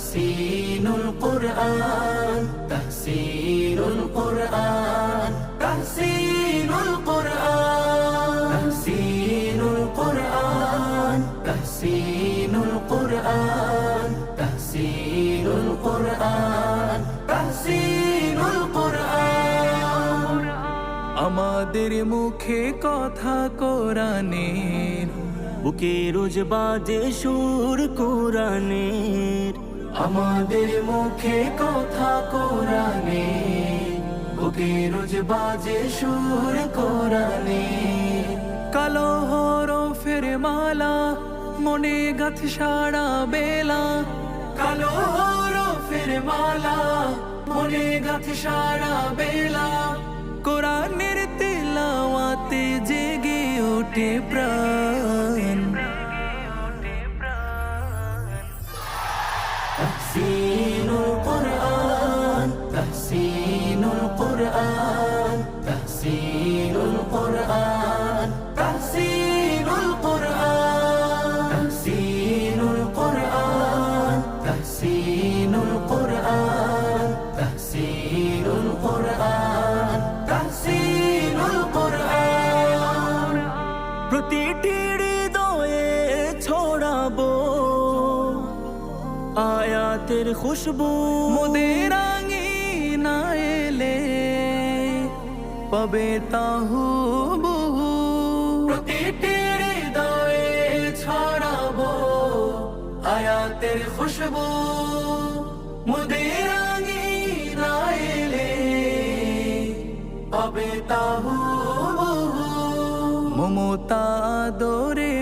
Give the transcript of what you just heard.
তাহসিনুল কুরআন তাহসিনুল কুরআন তাহসিনুল কুরআন তাহসিনুল কুরআন তাহসিনুল কুরআন তাহসিনুল কুরআন তাহসিনুল কুরআন আমাদের মুখে কথা কোরআনের, বুকে রোজ বাজে সুর কোরআনের। আমাদের মুখে কথা কোরআনের, বুকে রোজ বাজে সুর কোরআনের। কালো হরফের মালা মনে গাথ সারা বেলা, কালো হরফের মালা মনে গাথ সারা বেলা। কোরআনের তিলাওয়াতে জেগে ওঠে প্রাণ। তাহসিনুল কুরআন তাহসিনুল কুরআন তাহসিনুল কুরআন তাহসিনুল কুরআন তাহসিনুল কুরআন তাহসিনুল কুরআন তাহসিনুল কুরআন তাহসিনুল কুরআন। প্রতিটি হৃদয়ে ছড়াবো আয়াতের খুশবু, মোদের আঙিনা এলে পাবে তাহুবহু। প্রতিটি হৃদয়ে ছড়াবো আয়াতের খুশবু, মোদের আঙিনা এলে পাবে তাহুবহু। মমতা দরে